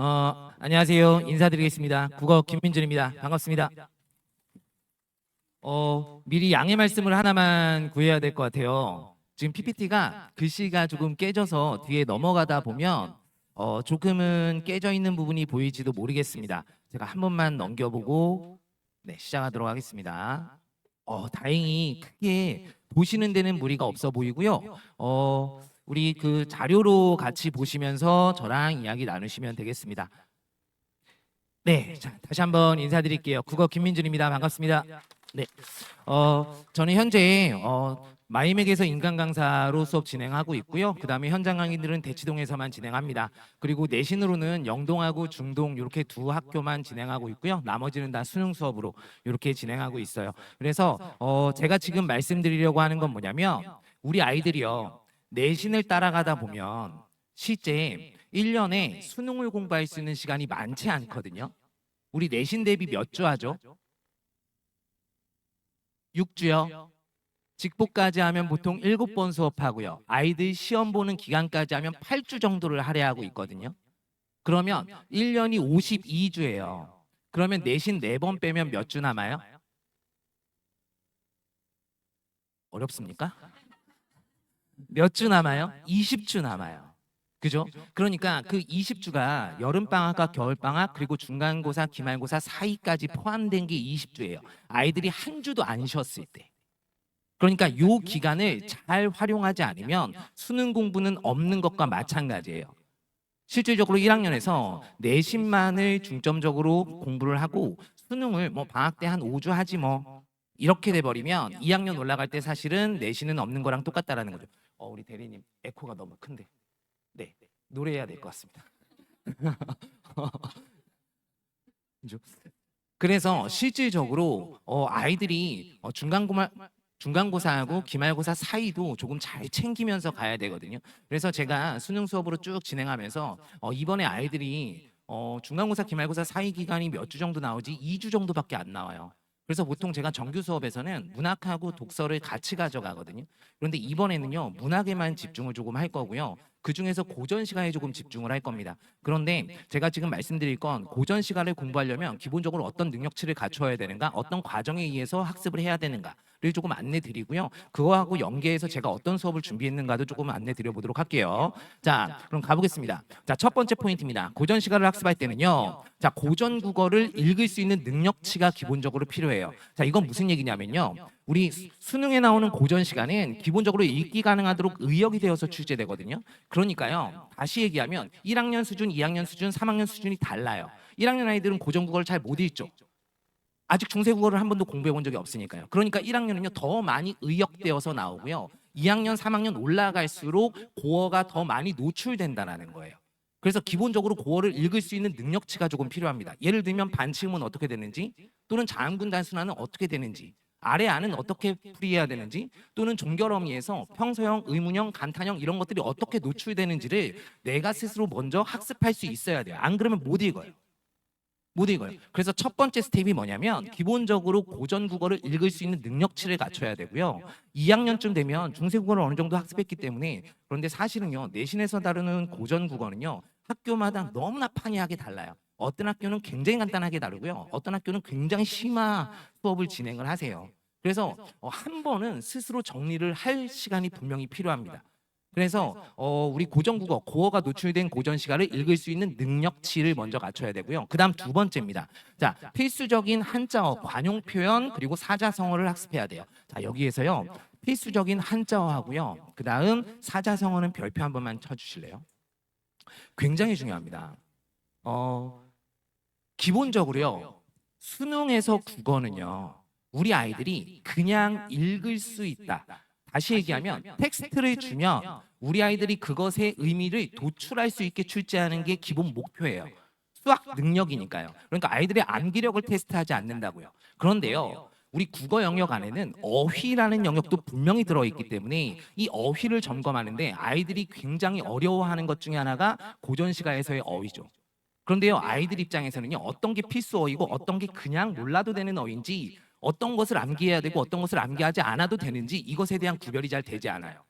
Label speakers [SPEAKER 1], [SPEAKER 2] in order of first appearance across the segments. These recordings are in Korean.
[SPEAKER 1] 안녕하세요. 인사드리겠습니다. 국어 김민준입니다. 반갑습니다. 미리 양해 말씀을 하나만 구해야 될 것 같아요. 지금 PPT가 글씨가 조금 깨져서 뒤에 넘어가다 보면 조금은 깨져 있는 부분이 보일지도 모르겠습니다. 제가 한 번만 넘겨보고 네, 시작하도록 하겠습니다. 다행히 크게 보시는 데는 무리가 없어 보이고요. 우리 그 자료로 같이 보시면서 저랑 이야기 나누시면 되겠습니다. 네, 자, 다시 한번 인사드릴게요. 국어 김민준입니다. 반갑습니다. 네, 저는 현재 마이맥에서 인간 강사로 수업 진행하고 있고요. 그 다음에 현장 강의들은 대치동에서만 진행합니다. 그리고 내신으로는 영동하고 중동 이렇게 두 학교만 진행하고 있고요. 나머지는 다 수능 수업으로 이렇게 진행하고 있어요. 그래서 제가 지금 말씀드리려고 하는 건 뭐냐면 우리 아이들이요. 내신을 따라가다 보면 실제 1년에 수능을 공부할 수 있는 시간이 많지 않거든요. 우리 내신 대비 몇 주 하죠? 6주요. 직보까지 하면 보통 7번 수업하고요. 아이들 시험 보는 기간까지 하면 8주 정도를 할애하고 있거든요. 그러면 1년이 52주예요. 그러면 내신 4번 빼면 몇 주 남아요? 어렵습니까? 몇 주 남아요? 20주 남아요. 그죠? 그러니까 그 20주가 여름방학과 겨울방학 그리고 중간고사, 기말고사 사이까지 포함된 게 20주예요. 아이들이 한 주도 안 쉬었을 때. 그러니까 요 기간을 잘 활용하지 않으면 수능 공부는 없는 것과 마찬가지예요. 실질적으로 1학년에서 내신만을 중점적으로 공부를 하고 수능을 뭐 방학 때 한 5주 하지 뭐 이렇게 돼버리면 2학년 올라갈 때 사실은 내신은 없는 거랑 똑같다라는 거죠. 우리 대리님 에코가 너무 큰데. 네, 노래해야 될 것 같습니다. 그죠? 그래서 실질적으로 아이들이 중간고사하고 기말고사 사이도 조금 잘 챙기면서 가야 되거든요. 그래서 제가 수능 수업으로 쭉 진행하면서 이번에 아이들이 중간고사, 기말고사 사이 기간이 몇 주 정도 나오지 2주 정도밖에 안 나와요. 그래서 보통 제가 정규 수업에서는 문학하고 독서를 같이 가져가거든요. 그런데 이번에는요 문학에만 집중을 조금 할 거고요. 그 중에서 고전 시간에 조금 집중을 할 겁니다. 그런데 제가 지금 말씀드릴 건 고전 시간을 공부하려면 기본적으로 어떤 능력치를 갖춰야 되는가, 어떤 과정에 의해서 학습을 해야 되는가를 조금 안내 드리고요. 그거하고 연계해서 제가 어떤 수업을 준비했는가도 조금 안내 드려 보도록 할게요. 자, 그럼 가보겠습니다. 자, 첫 번째 포인트입니다. 고전 시간을 학습할 때는요. 자, 고전 국어를 읽을 수 있는 능력치가 기본적으로 필요해요. 자, 이건 무슨 얘기냐면요. 우리 수능에 나오는 고전 시간은 기본적으로 읽기 가능하도록 의역이 되어서 출제되거든요. 그러니까요. 다시 얘기하면 1학년 수준, 2학년 수준, 3학년 수준이 달라요. 1학년 아이들은 고전 국어를 잘 못 읽죠. 아직 중세 국어를 한 번도 공부해 본 적이 없으니까요. 그러니까 1학년은요 더 많이 의역되어서 나오고요. 2학년, 3학년 올라갈수록 고어가 더 많이 노출된다는 거예요. 그래서 기본적으로 고어를 읽을 수 있는 능력치가 조금 필요합니다. 예를 들면 반치음은 어떻게 되는지, 또는 자음군 단순화는 어떻게 되는지, 아래 안은 어떻게 풀이해야 되는지, 또는 종결어미에서 평서형, 의문형, 간탄형 이런 것들이 어떻게 노출되는지를 내가 스스로 먼저 학습할 수 있어야 돼요. 안 그러면 못 읽어요. 못 읽어요. 그래서 첫 번째 스텝이 뭐냐면 기본적으로 고전 국어를 읽을 수 있는 능력치를 갖춰야 되고요. 2학년쯤 되면 중세 국어를 어느 정도 학습했기 때문에, 그런데 사실은요 내신에서 다루는 고전 국어는요 학교마다 너무나 판이하게 달라요. 어떤 학교는 굉장히 간단하게 다루고요. 어떤 학교는 굉장히 심화 수업을 진행을 하세요. 그래서 한 번은 스스로 정리를 할 시간이 분명히 필요합니다. 그래서 우리 고전국어, 고어가 노출된 고전 시가를 읽을 수 있는 능력치를 먼저 갖춰야 되고요. 그다음 두 번째입니다. 자, 필수적인 한자어, 관용 표현 그리고 사자성어를 학습해야 돼요. 자, 여기에서요. 필수적인 한자어하고요. 그다음 사자성어는 별표 한 번만 쳐주실래요? 굉장히 중요합니다. 기본적으로요. 수능에서 국어는요. 우리 아이들이 그냥 읽을 수 있다. 다시 얘기하면 텍스트를 주면 우리 아이들이 그것의 의미를 도출할 수 있게 출제하는 게 기본 목표예요. 수학 능력이니까요. 그러니까 아이들의 암기력을 테스트하지 않는다고요. 그런데요. 우리 국어 영역 안에는 어휘라는 영역도 분명히 들어있기 때문에 이 어휘를 점검하는데 아이들이 굉장히 어려워하는 것 중에 하나가 고전시가에서의 어휘죠. 그런데요, 아이들 입장에서는요, 어떤 게 필수 어휘고 어떤 게 그냥 몰라도 되는 어휘인지, 어떤 것을 암기해야 되고 어떤 것을 암기하지 않아도 되는지 이것에 대한 구별이 잘 되지 않아요.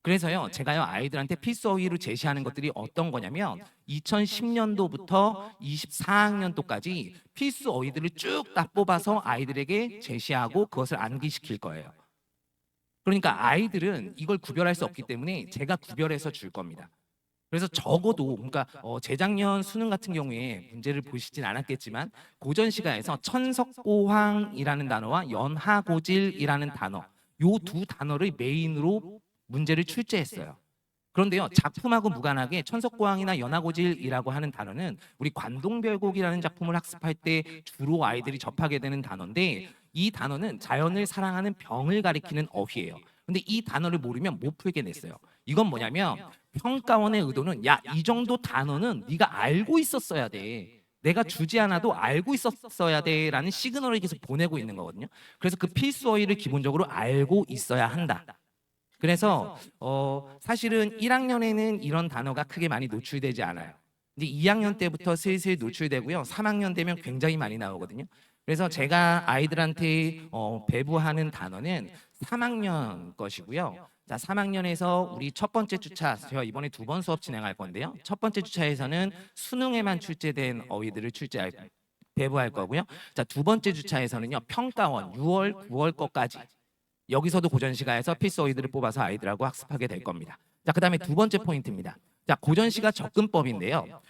[SPEAKER 1] 그래서요, 제가요 아이들한테 필수 어휘로 제시하는 것들이 어떤 거냐면 2010년도부터 24학년도까지 필수 어휘들을 쭉 다 뽑아서 아이들에게 제시하고 그것을 암기시킬 거예요. 그러니까 아이들은 이걸 구별할 수 없기 때문에 제가 구별해서 줄 겁니다. 그래서 적어도 그러니까 재작년 수능 같은 경우에 문제를 보시진 않았겠지만 고전 시가에서 천석고황이라는 단어와 연하고질이라는 단어, 요 두 단어를 메인으로 문제를 출제했어요. 그런데요, 작품하고 무관하게 천석고항이나 연하고질이라고 하는 단어는 우리 관동별곡이라는 작품을 학습할 때 주로 아이들이 접하게 되는 단어인데, 이 단어는 자연을 사랑하는 병을 가리키는 어휘예요. 근데 이 단어를 모르면 못 풀게 냈어요. 이건 뭐냐면 평가원의 의도는 야, 이 정도 단어는 네가 알고 있었어야 돼. 내가 주지 않아도 알고 있었어야 돼라는 시그널을 계속 보내고 있는 거거든요. 그래서 그 필수 어휘를 기본적으로 알고 있어야 한다. 그래서 사실은 1학년에는 이런 단어가 크게 많이 노출되지 않아요. 근데 2학년 때부터 슬슬 노출되고요. 3학년 되면 굉장히 많이 나오거든요. 그래서 제가 아이들한테 배부하는 단어는 3학년 것이고요. 자, 3학년에서 우리 첫 번째 주차, 제가 이번에 2번 수업 진행할 건데요. 첫 번째 주차에서는 수능에만 출제된 어휘들을 배부할 거고요. 자, 두 번째 주차에서는요. 평가원 6월, 9월 거까지 여기서도 고전시가에서 필수 어휘들을 뽑아서 아이들하고 학습하게 될 겁니다. 자, 그다음에 두 번째 포인트입니다. 자, 고전시가 접근법인데요.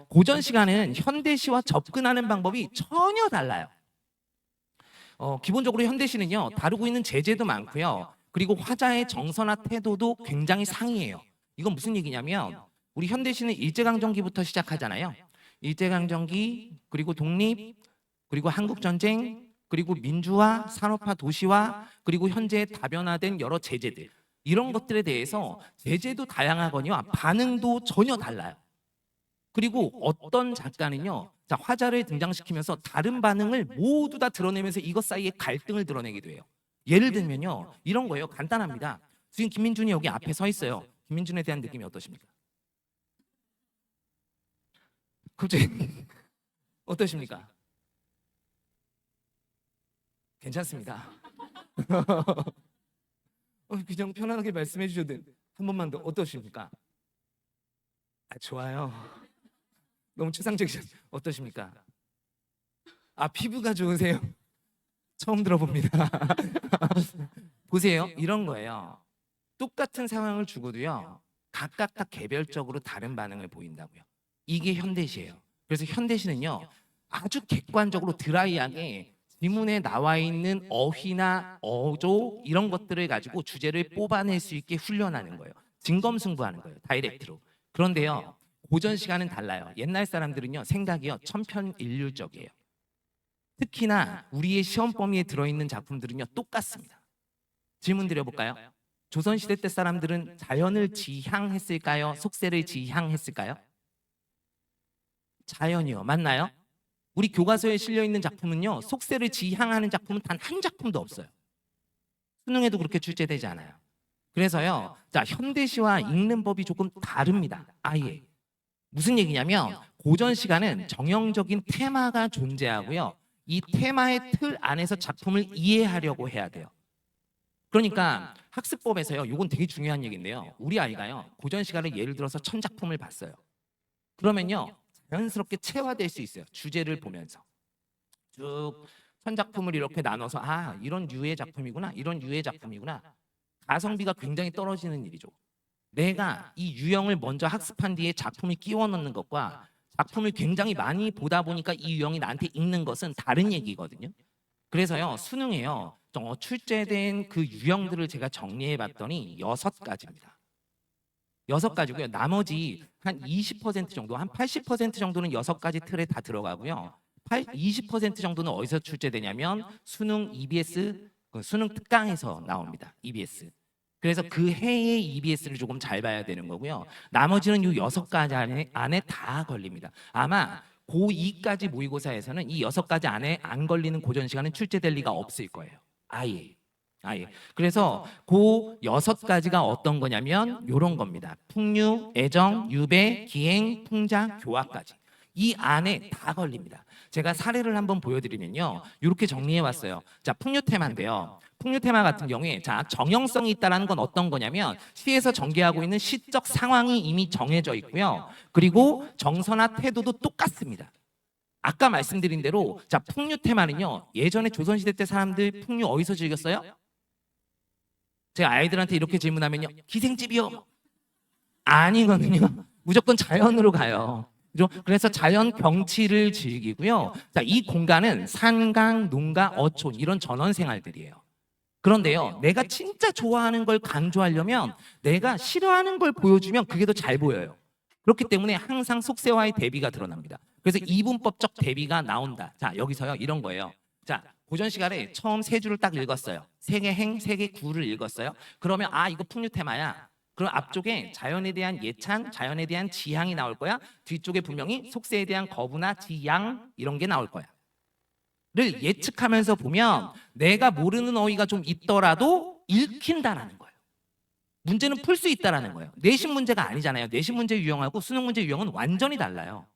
[SPEAKER 1] 고전시가는 현대시와 접근하는 방법이 전혀 달라요. 기본적으로 현대시는요, 다루고 있는 제재도 많고요. 그리고 화자의 정서나 태도도 굉장히 상이해요. 이건 무슨 얘기냐면 우리 현대시는 일제강점기부터 시작하잖아요. 일제강점기, 그리고 독립, 그리고 한국전쟁, 그리고 민주화, 산업화, 도시화, 그리고 현재 다변화된 여러 제재들, 이런 것들에 대해서 제재도 다양하거니와 반응도 전혀 달라요. 그리고 어떤 작가는요, 자, 화자를 등장시키면서 다른 반응을 모두 다 드러내면서 이것 사이에 갈등을 드러내기도 해요. 예를 들면요, 이런 거예요. 간단합니다. 지금 김민준이 여기 앞에 서 있어요. 김민준에 대한 느낌이 어떠십니까? 갑자기 어떠십니까? 괜찮습니다. 그냥 편안하게 말씀해 주셔도 한 번만 더 어떠십니까? 아, 좋아요. 너무 추상적이죠. 어떠십니까? 아, 피부가 좋으세요? 처음 들어봅니다. 보세요. 이런 거예요. 똑같은 상황을 주고도요, 각각 다 개별적으로 다른 반응을 보인다고요. 이게 현대시예요. 그래서 현대시는요, 아주 객관적으로 드라이하게 지문에 나와 있는 어휘나 어조 이런 것들을 가지고 주제를 뽑아낼 수 있게 훈련하는 거예요. 진검승부하는 거예요. 다이렉트로. 그런데요, 고전 시간은 달라요. 옛날 사람들은요, 생각이요, 천편일률적이에요. 특히나 우리의 시험 범위에 들어있는 작품들은요, 똑같습니다. 질문 드려볼까요? 조선시대 때 사람들은 자연을 지향했을까요? 속세를 지향했을까요? 자연이요. 맞나요? 우리 교과서에 실려 있는 작품은요, 속세를 지향하는 작품은 단 한 작품도 없어요. 수능에도 그렇게 출제되지 않아요. 그래서요, 자, 현대시와 읽는 법이 조금 다릅니다. 아예. 무슨 얘기냐면 고전 시간은 정형적인 테마가 존재하고요. 이 테마의 틀 안에서 작품을 이해하려고 해야 돼요. 그러니까 학습법에서요, 이건 되게 중요한 얘기인데요. 우리 아이가요, 고전 시간을 예를 들어서 1000작품을 봤어요. 그러면요, 자연스럽게 체화될 수 있어요. 주제를 보면서 쭉 1000작품을 이렇게 나눠서 아, 이런 류의 작품이구나, 이런 류의 작품이구나. 가성비가 굉장히 떨어지는 일이죠. 내가 이 유형을 먼저 학습한 뒤에 작품을 끼워 넣는 것과 작품을 굉장히 많이 보다 보니까 이 유형이 나한테 읽는 것은 다른 얘기거든요. 그래서요, 수능에요, 출제된 그 유형들을 제가 정리해 봤더니 6가지입니다. 6가지고요. 나머지 한 20% 정도, 한 80% 정도는 6가지 틀에 다 들어가고요. 20% 정도는 어디서 출제되냐면 수능 EBS, 수능 특강에서 나옵니다. EBS. 그래서 그 해의 EBS를 조금 잘 봐야 되는 거고요. 나머지는 이 6가지 안에 다 걸립니다. 아마 고2까지 모의고사에서는 이 6가지 안에 안 걸리는 고전 시간은 출제될 리가 없을 거예요. 아예. 그래서 그 6가지가 어떤 거냐면 요런 겁니다. 풍류, 애정, 유배, 기행, 풍자, 교화까지. 이 안에 다 걸립니다. 제가 사례를 한번 보여드리면요, 이렇게 정리해 왔어요. 자, 풍류 테마인데요. 풍류 테마 같은 경우에 자, 정형성이 있다라는 건 어떤 거냐면 시에서 전개하고 있는 시적 상황이 이미 정해져 있고요. 그리고 정서나 태도도 똑같습니다. 아까 말씀드린 대로 자, 풍류 테마는요, 예전에 조선시대 때 사람들 풍류 어디서 즐겼어요? 제가 아이들한테 이렇게 질문하면요, 기생집이요. 아니거든요. 무조건 자연으로 가요. 그죠? 그래서 자연 경치를 즐기고요. 자, 이 공간은 산강, 농가, 어촌 이런 전원 생활들이에요. 그런데요, 내가 진짜 좋아하는 걸 강조하려면 내가 싫어하는 걸 보여주면 그게 더 잘 보여요. 그렇기 때문에 항상 속세와의 대비가 드러납니다. 그래서 이분법적 대비가 나온다. 자, 여기서요, 이런 거예요. 자, 고전 시간에 처음 세 줄을 딱 읽었어요. 세 개 행, 세 개 구를 읽었어요. 그러면 아, 이거 풍류 테마야. 그럼 앞쪽에 자연에 대한 예찬, 자연에 대한 지향이 나올 거야. 뒤쪽에 분명히 속세에 대한 거부나 지양 이런 게 나올 거야. 를 예측하면서 보면 내가 모르는 어휘가 좀 있더라도 읽힌다라는 거예요. 문제는 풀 수 있다라는 거예요. 내신 문제가 아니잖아요. 내신 문제 유형하고 수능 문제 유형은 완전히 달라요.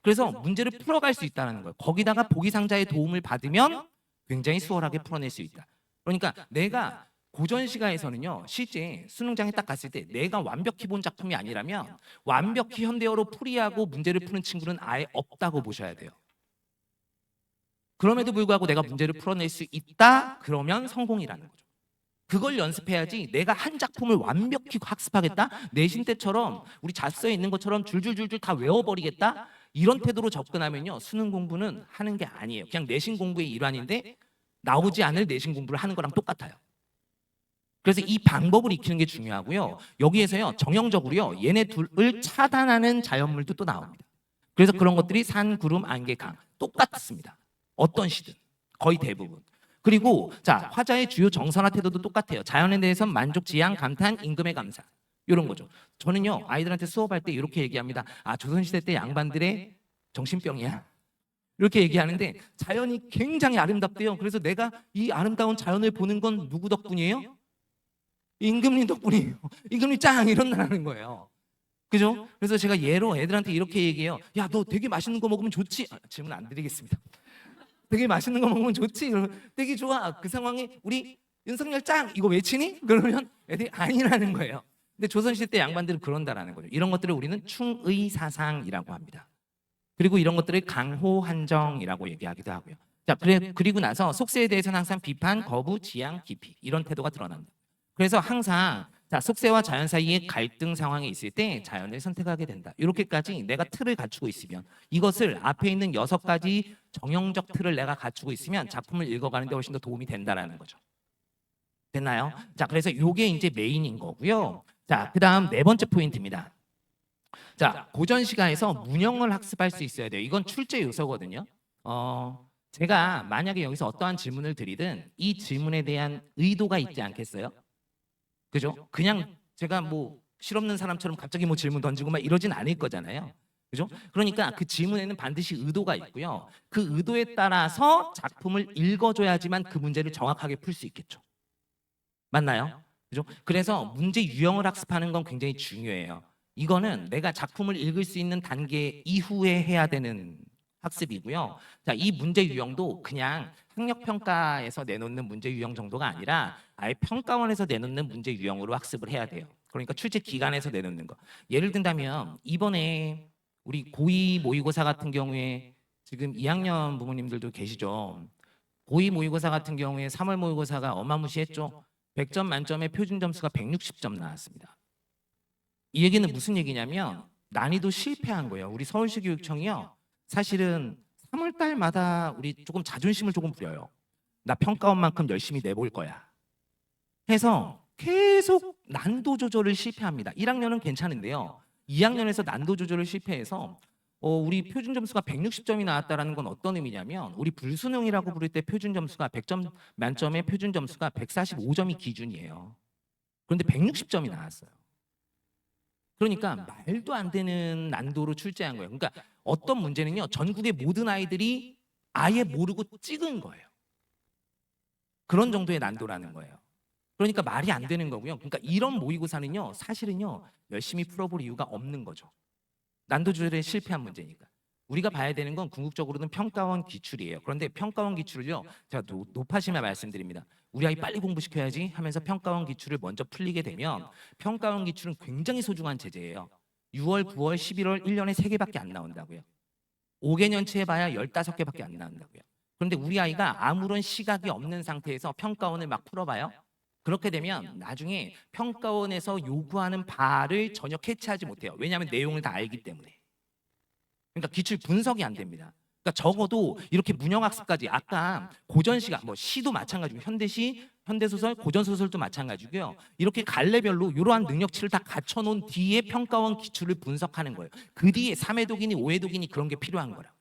[SPEAKER 1] 그래서 문제를 풀어갈 수 있다는 거예요. 거기다가 보기 상자의 도움을 받으면 굉장히 수월하게 풀어낼 수 있다. 그러니까 내가 고전 시가에서는요, 실제 수능장에 딱 갔을 때 내가 완벽히 본 작품이 아니라면 완벽히 현대어로 풀이하고 문제를 푸는 친구는 아예 없다고 보셔야 돼요. 그럼에도 불구하고 내가 문제를 풀어낼 수 있다? 그러면 성공이라는 거죠. 그걸 연습해야지 내가 한 작품을 완벽히 학습하겠다? 내신 때처럼 우리 자습서에 있는 것처럼 줄줄줄줄 다 외워버리겠다? 이런 태도로 접근하면요, 수능 공부는 하는 게 아니에요. 그냥 내신 공부의 일환인데 나오지 않을 내신 공부를 하는 거랑 똑같아요. 그래서 이 방법을 익히는 게 중요하고요. 여기에서요, 정형적으로요, 얘네 둘을 차단하는 자연물도 또 나옵니다. 그래서 그런 것들이 산, 구름, 안개, 강 똑같습니다. 어떤 시든 거의 대부분. 그리고 자, 화자의 주요 정서나 태도도 똑같아요. 자연에 대해서 만족, 지향, 감탄, 임금의 감사 이런 거죠. 저는요, 아이들한테 수업할 때 이렇게 얘기합니다. 아, 조선시대 때 양반들의 정신병이야. 이렇게 얘기하는데 자연이 굉장히 아름답대요. 그래서 내가 이 아름다운 자연을 보는 건 누구 덕분이에요? 임금님 덕분이에요. 임금님 짱 이런다는 거예요. 그죠? 그래서 제가 예로 애들한테 이렇게 얘기해요. 야, 너 되게 맛있는 거 먹으면 좋지? 아, 질문 안 드리겠습니다. 되게 맛있는 거 먹으면 좋지? 되게 좋아. 그 상황에 우리 윤석열 짱 이거 외치니? 그러면 애들이 아니라는 거예요. 근데 조선시대 때 양반들은 그런다라는 거죠. 이런 것들을 우리는 충의사상이라고 합니다. 그리고 이런 것들을 강호한정이라고 얘기하기도 하고요. 자, 그리고 나서 속세에 대해서는 항상 비판, 거부, 지양, 기피 이런 태도가 드러납니다. 그래서 항상 자, 속세와 자연 사이의 갈등 상황에 있을 때 자연을 선택하게 된다. 이렇게까지 내가 틀을 갖추고 있으면 이것을 앞에 있는 6가지 정형적 틀을 내가 갖추고 있으면 작품을 읽어가는 데 훨씬 더 도움이 된다라는 거죠. 됐나요? 자, 그래서 이게 이제 메인인 거고요. 자, 그다음 네 번째 포인트입니다. 자, 고전 시가에서 문형을 학습할 수 있어야 돼요. 이건 출제 요소거든요. 제가 만약에 여기서 어떠한 질문을 드리든 이 질문에 대한 의도가 있지 않겠어요? 그죠? 그냥 제가 뭐 실없는 사람처럼 갑자기 뭐 질문 던지고 막 이러진 않을 거잖아요. 그죠? 그러니까 그 질문에는 반드시 의도가 있고요. 그 의도에 따라서 작품을 읽어줘야지만 그 문제를 정확하게 풀 수 있겠죠. 맞나요? 그죠? 그래서 문제 유형을 학습하는 건 굉장히 중요해요. 이거는 내가 작품을 읽을 수 있는 단계 이후에 해야 되는 학습이고요. 자, 이 문제 유형도 그냥 학력 평가에서 내놓는 문제 유형 정도가 아니라 아예 평가원에서 내놓는 문제 유형으로 학습을 해야 돼요. 그러니까 출제 기관에서 내놓는 거. 예를 든다면 이번에 우리 고2 모의고사 같은 경우에 지금 2학년 부모님들도 계시죠. 고2 모의고사 같은 경우에 3월 모의고사가 어마무시했죠. 100점 만점에 표준 점수가 160점 나왔습니다. 이 얘기는 무슨 얘기냐면 난이도 실패한 거예요. 우리 서울시 교육청이요. 사실은 3월 달마다 우리 조금 자존심을 조금 부려요. 나 평가원만큼 열심히 내볼 거야. 해서 계속 난도 조절을 실패합니다. 1학년은 괜찮은데요. 2학년에서 난도 조절을 실패해서 우리 표준 점수가 160점이 나왔다라는 건 어떤 의미냐면 우리 불수능이라고 부를 때 표준 점수가 100점 만점의 표준 점수가 145점이 기준이에요. 그런데 160점이 나왔어요. 그러니까 말도 안 되는 난도로 출제한 거예요. 그러니까 어떤 문제는요, 전국의 모든 아이들이 아예 모르고 찍은 거예요. 그런 정도의 난도라는 거예요. 그러니까 말이 안 되는 거고요. 그러니까 이런 모의고사는요, 사실은요, 열심히 풀어볼 이유가 없는 거죠. 난도 조절에 실패한 문제니까. 우리가 봐야 되는 건 궁극적으로는 평가원 기출이에요. 그런데 평가원 기출을요, 제가 높아심에 말씀드립니다. 우리 아이 빨리 공부시켜야지 하면서 평가원 기출을 먼저 풀리게 되면 평가원 기출은 굉장히 소중한 제재예요. 6월, 9월, 11월 1년에 3개밖에 안 나온다고요. 5개년치 해봐야 15개밖에 안 나온다고요. 그런데 우리 아이가 아무런 시각이 없는 상태에서 평가원을 막 풀어봐요. 그렇게 되면 나중에 평가원에서 요구하는 바를 전혀 캐치하지 못해요. 왜냐하면 내용을 다 알기 때문에. 그러니까 기출 분석이 안 됩니다. 그러니까 적어도 이렇게 문형학습까지 아까 고전시가 뭐 시도 마찬가지고 현대시, 현대소설, 고전소설도 마찬가지고요. 이렇게 갈래별로 이러한 능력치를 다 갖춰놓은 뒤에 평가원 기출을 분석하는 거예요. 그 뒤에 3회독이니 5회독이니 그런 게 필요한 거라고요.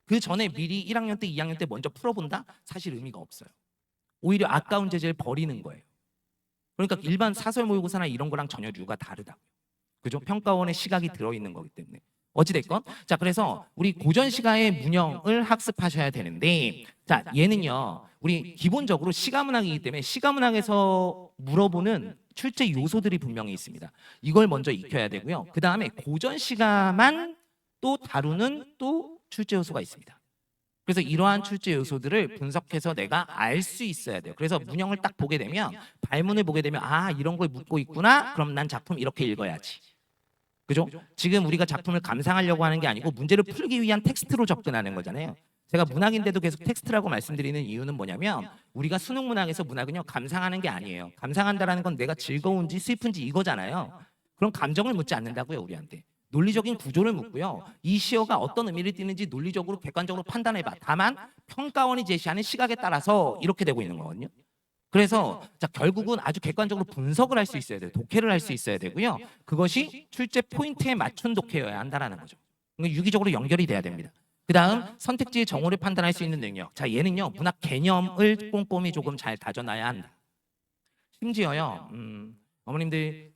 [SPEAKER 1] 그 전에 미리 1학년 때, 2학년 때 먼저 풀어본다? 사실 의미가 없어요. 오히려 아까운 제재를 버리는 거예요. 그러니까 일반 사설 모의고사나 이런 거랑 전혀 류가 다르다고요. 그죠? 평가원의 시각이 들어있는 거기 때문에. 어찌됐건 자, 그래서 우리 고전시가의 문형을 학습하셔야 되는데, 자, 얘는요 우리 기본적으로 시가문학이기 때문에 시가문학에서 물어보는 출제 요소들이 분명히 있습니다. 이걸 먼저 익혀야 되고요. 그 다음에 고전시가만 또 다루는 또 출제 요소가 있습니다. 그래서 이러한 출제 요소들을 분석해서 내가 알 수 있어야 돼요. 그래서 문형을 딱 보게 되면, 발문을 보게 되면 아, 이런 걸 묻고 있구나. 그럼 난 작품 이렇게 읽어야지. 그죠? 지금 우리가 작품을 감상하려고 하는 게 아니고 문제를 풀기 위한 텍스트로 접근하는 거잖아요. 제가 문학인데도 계속 텍스트라고 말씀드리는 이유는 뭐냐면, 우리가 수능 문학에서 문학은요 감상하는 게 아니에요. 감상한다라는 건 내가 즐거운지 슬픈지 이거잖아요. 그럼 감정을 묻지 않는다고요, 우리한테. 논리적인 구조를 묻고요. 이 시어가 어떤 의미를 띠는지 논리적으로 객관적으로 판단해봐. 다만 평가원이 제시하는 시각에 따라서 이렇게 되고 있는 거거든요. 그래서 자, 결국은 아주 객관적으로 분석을 할 수 있어야 돼요. 독해를 할 수 있어야 되고요. 그것이 출제 포인트에 맞춘 독해여야 한다라는 거죠. 그러니까 유기적으로 연결이 돼야 됩니다. 그 다음 선택지의 정오를 판단할 수 있는 능력. 자, 얘는요 문학 개념을 꼼꼼히 조금 잘 다져놔야 한다. 심지어요 어머님들,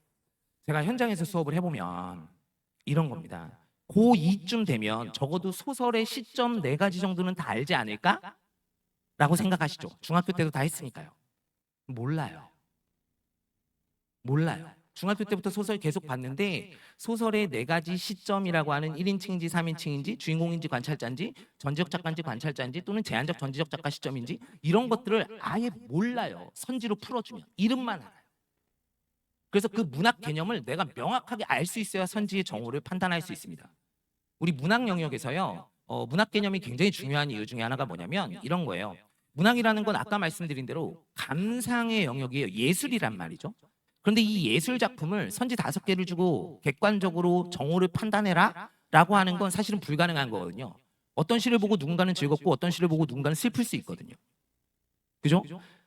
[SPEAKER 1] 제가 현장에서 수업을 해보면 이런 겁니다. 고2쯤 되면 적어도 소설의 시점 4가지 정도는 다 알지 않을까? 라고 생각하시죠. 중학교 때도 다 했으니까요. 몰라요. 몰라요. 중학교 때부터 소설 계속 봤는데 소설의 4가지 시점이라고 하는 1인칭인지 3인칭인지 주인공인지 관찰자인지 전지적 작가인지 관찰자인지 또는 제한적 전지적 작가 시점인지 이런 것들을 아예 몰라요. 선지로 풀어주면 이름만 알아요. 그래서 그 문학 개념을 내가 명확하게 알 수 있어야 선지의 정오를 판단할 수 있습니다. 우리 문학 영역에서요 문학 개념이 굉장히 중요한 이유 중에 하나가 뭐냐면 이런 거예요. 문학이라는 건 아까 말씀드린 대로 감상의 영역이에요. 예술이란 말이죠. 그런데 이 예술 작품을 선지 5개를 주고 객관적으로 정오를 판단해라 라고 하는 건 사실은 불가능한 거거든요. 어떤 시를 보고 누군가는 즐겁고 어떤 시를 보고 누군가는 슬플 수 있거든요. 그죠?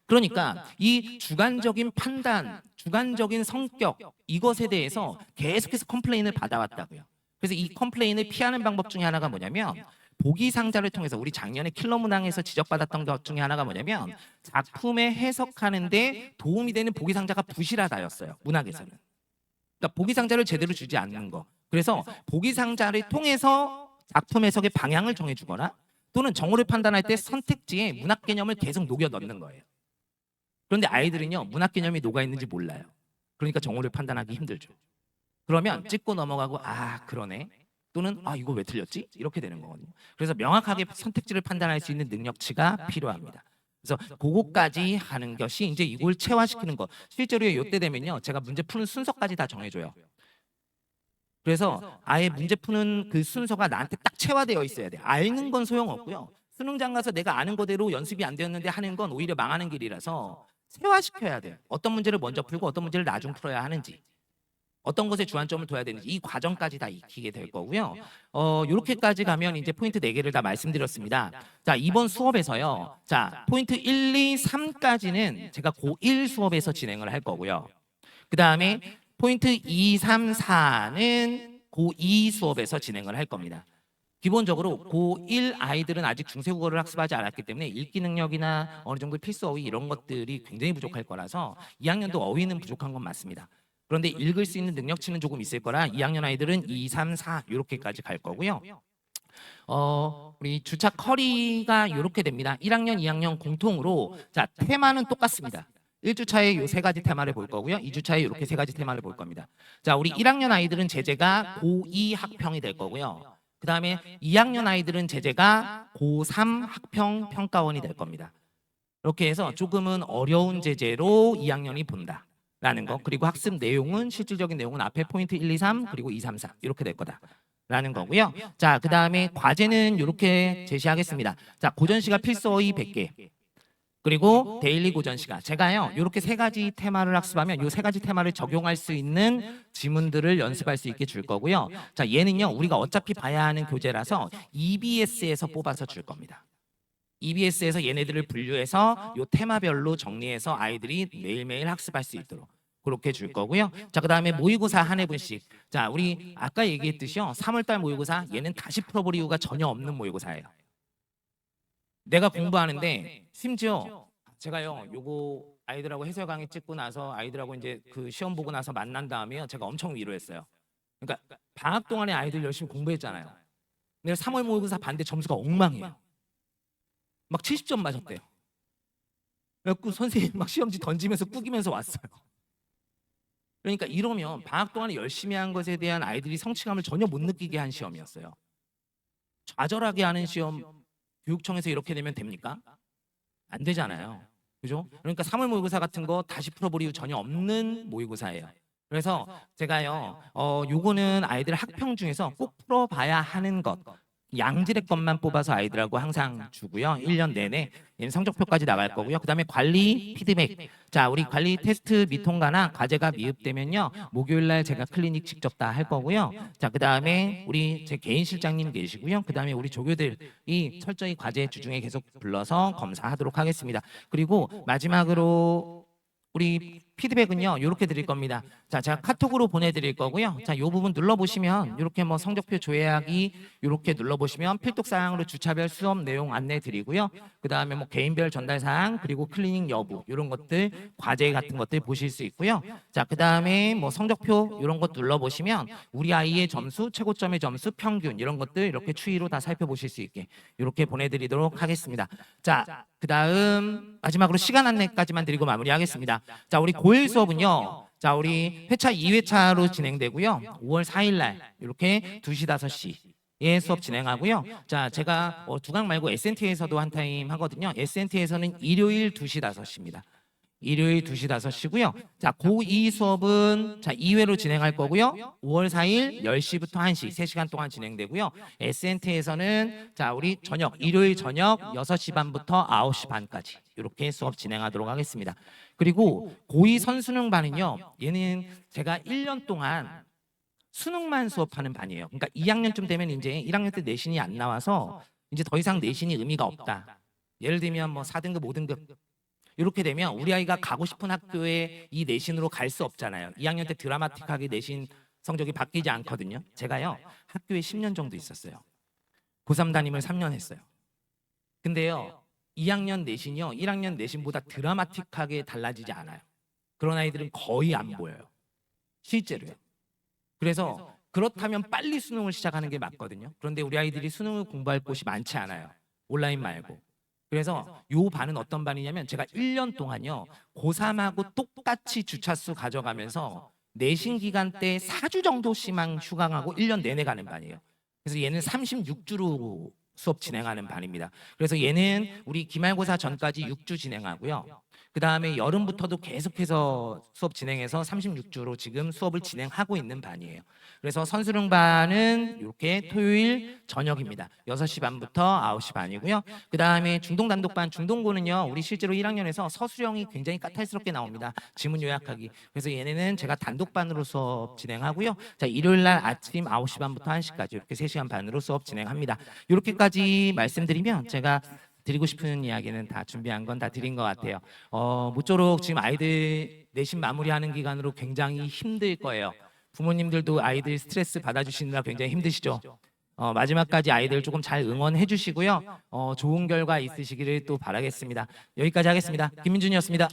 [SPEAKER 1] 그러니까 이 주관적인 판단, 주관적인 성격, 이것에 대해서 계속해서 컴플레인을 받아왔다고요. 그래서 이 컴플레인을 피하는 방법 중에 하나가 뭐냐면, 보기 상자를 통해서 우리 작년에 킬러 문항에서 지적받았던 것 중에 하나가 뭐냐면 작품에 해석하는데 도움이 되는 보기 상자가 부실하다였어요. 문학에서는. 그러니까 보기 상자를 제대로 주지 않는 거. 그래서 보기 상자를 통해서 작품 해석의 방향을 정해주거나 또는 정오를 판단할 때 선택지에 문학 개념을 계속 녹여 넣는 거예요. 그런데 아이들은요 문학 개념이 녹아 있는지 몰라요. 그러니까 정오를 판단하기 힘들죠. 그러면 찍고 넘어가고 아 그러네, 또는 아 이거 왜 틀렸지? 이렇게 되는 거거든요. 그래서 명확하게 선택지를 판단할 수 있는 능력치가 필요합니다. 그래서 그거까지 하는 것이 이제 이걸 체화시키는 거. 실제로 이때 되면요 제가 문제 푸는 순서까지 다 정해줘요. 그래서 아예 문제 푸는 그 순서가 나한테 딱 체화되어 있어야 돼. 아는 건 소용없고요. 수능장 가서 내가 아는 거대로 연습이 안 되었는데 하는 건 오히려 망하는 길이라서 체화시켜야 돼요. 어떤 문제를 먼저 풀고 어떤 문제를 나중 풀어야 하는지, 어떤 것에 주안점을 둬야 되는지 이 과정까지 다 익히게 될 거고요. 이렇게까지 가면 이제 포인트 4개를 다 말씀드렸습니다. 자, 이번 수업에서요. 자, 포인트 1, 2, 3까지는 제가 고1 수업에서 진행을 할 거고요. 그 다음에 포인트 2, 3, 4는 고2 수업에서 진행을 할 겁니다. 기본적으로 고1 아이들은 아직 중세국어를 학습하지 않았기 때문에 읽기 능력이나 어느 정도 필수 어휘 이런 것들이 굉장히 부족할 거라서 2학년도 어휘는 부족한 건 맞습니다. 그런데 읽을 수 있는 능력치는 조금 있을 거라 2학년 아이들은 2, 3, 4 이렇게까지 갈 거고요. 우리 주차 커리가 이렇게 됩니다. 1학년, 2학년 공통으로 자 테마는 똑같습니다. 1주차에 요 3가지 테마를 볼 거고요. 2주차에 이렇게 3가지 테마를 볼 겁니다. 자, 우리 1학년 아이들은 제재가 고2 학평이 될 거고요. 그 그다음에 2학년 아이들은 제재가 고3 학평 평가원이 될 겁니다. 이렇게 해서 조금은 어려운 제재로 2학년이 본다라는 거. 그리고 학습 내용은 실질적인 내용은 앞에 포인트 1, 2, 3 그리고 2, 3, 4 이렇게 될 거다라는 거고요. 자, 그다음에 과제는 이렇게 제시하겠습니다. 자, 고전 시가 필서의 100개. 그리고 데일리 고전 시가 제가요 이렇게 세 가지 테마를 학습하면 이 세 가지 테마를 적용할 수 있는 지문들을 연습할 수 있게 줄 거고요. 자, 얘는요 우리가 어차피 봐야 하는 교재라서 EBS에서 뽑아서 줄 겁니다. EBS에서 얘네들을 분류해서 요 테마별로 정리해서 아이들이 매일매일 학습할 수 있도록 그렇게 줄 거고요. 자, 그다음에 모의고사 한 회분씩. 자, 우리 아까 얘기했듯이요 3월달 모의고사 얘는 다시 풀어볼 이유가 전혀 없는 모의고사예요. 내가 공부하는데 심지어 제가요 요거 아이들하고 해설 강의 찍고 나서 아이들하고 이제 그 시험 보고 나서 만난 다음에요 제가 엄청 위로했어요. 그러니까 방학 동안에 아이들 열심히 공부했잖아요. 근데 3월 모의고사 봤는데 점수가 엉망이에요. 막 70점 맞았대요. 그래갖고 선생님 막 시험지 던지면서 꾸기면서 왔어요. 그러니까 이러면 방학 동안에 열심히 한 것에 대한 아이들이 성취감을 전혀 못 느끼게 한 시험이었어요. 좌절하게 하는 시험 교육청에서 이렇게 되면 됩니까? 안 되잖아요. 그죠? 그러니까 3월 모의고사 같은 거 다시 풀어볼 이유 전혀 없는 모의고사예요. 그래서 제가요, 요거는 아이들 학평 중에서 꼭 풀어봐야 하는 것, 양질의 것만 뽑아서 아이들하고 항상 주고요. 1년 내내 얘는 성적표까지 나갈 거고요. 그다음에 관리 피드백. 자, 우리 관리 테스트 미통과나 과제가 미흡되면요. 목요일 날 제가 클리닉 직접 다 할 거고요. 자, 그다음에 우리 제 개인 실장님 계시고요. 그다음에 우리 조교들이 철저히 과제 주중에 계속 불러서 검사하도록 하겠습니다. 그리고 마지막으로 우리 피드백은요 이렇게 드릴 겁니다. 자, 제가 카톡으로 보내드릴 거고요. 자, 이 부분 눌러보시면 이렇게 뭐 성적표 조회하기 이렇게 눌러보시면 필독 사항으로 주차별 수업 내용 안내 드리고요. 그 다음에 뭐 개인별 전달 사항 그리고 클리닉 여부 이런 것들 과제 같은 것들 보실 수 있고요. 자, 그 다음에 뭐 성적표 이런 것 눌러보시면 우리 아이의 점수, 최고점의 점수, 평균 이런 것들 이렇게 추이로 다 살펴보실 수 있게 이렇게 보내드리도록 하겠습니다. 자, 그 다음 마지막으로 시간 안내까지만 드리고 마무리하겠습니다. 자, 우리 고1 수업은요. 자, 우리 회차 2회차로 진행되고요. 5월 4일 날 이렇게 2시 5시에 수업 진행하고요. 자, 제가 두강 말고 SNT에서도 한 타임 하거든요. SNT에서는 일요일 2시 5시입니다. 일요일 2시 5시고요. 자, 고2 수업은 자 2회로 진행할 거고요. 5월 4일 10시부터 1시 3시간 동안 진행되고요. SNT에서는 자 우리 저녁 일요일 저녁 6시 반부터 9시 반까지 이렇게 수업 진행하도록 하겠습니다. 그리고 고2 선수능 반은요. 얘는 제가 1년 동안 수능만 수업하는 반이에요. 그러니까 2학년쯤 되면 이제 1학년 때 내신이 안 나와서 이제 더 이상 내신이 의미가 없다. 예를 들면 뭐 4등급, 5등급 이렇게 되면 우리 아이가 가고 싶은 학교에 이 내신으로 갈 수 없잖아요. 2학년 때 드라마틱하게 내신 성적이 바뀌지 않거든요. 제가요 학교에 10년 정도 있었어요. 고3 담임을 3년 했어요. 근데요 2학년 내신이요 1학년 내신보다 드라마틱하게 달라지지 않아요. 그런 아이들은 거의 안 보여요. 실제로요. 그래서 그렇다면 빨리 수능을 시작하는 게 맞거든요. 그런데 우리 아이들이 수능을 공부할 곳이 많지 않아요. 온라인 말고. 그래서 요 반은 어떤 반이냐면 제가 1년 동안요 고3하고 똑같이 주차수 가져가면서 내신 기간 때 4주 정도씩만 휴강하고 1년 내내 가는 반이에요. 그래서 얘는 36주로 수업 진행하는 반입니다. 그래서 얘는 우리 기말고사 전까지 6주 진행하고요. 그 다음에 여름부터도 계속해서 수업 진행해서 36주로 지금 수업을 진행하고 있는 반이에요. 그래서 선수능 반은 이렇게 토요일 저녁입니다. 6시 반부터 9시 반이고요. 그 다음에 중동 단독반, 중동고는요. 우리 실제로 1학년에서 서술형이 굉장히 까탈스럽게 나옵니다. 지문 요약하기. 그래서 얘네는 제가 단독반으로 수업 진행하고요. 자, 일요일 날 아침 9시 반부터 1시까지 이렇게 3시간 반으로 수업 진행합니다. 이렇게까지 말씀드리면 제가 드리고 싶은 이야기는 다 준비한 건 다 드린 것 같아요. 모쪼록 지금 아이들 내신 마무리하는 기간으로 굉장히 힘들 거예요. 부모님들도 아이들 스트레스 받아주시느라 굉장히 힘드시죠. 마지막까지 아이들 조금 잘 응원해 주시고요. 좋은 결과 있으시기를 또 바라겠습니다. 여기까지 하겠습니다. 김민준이었습니다.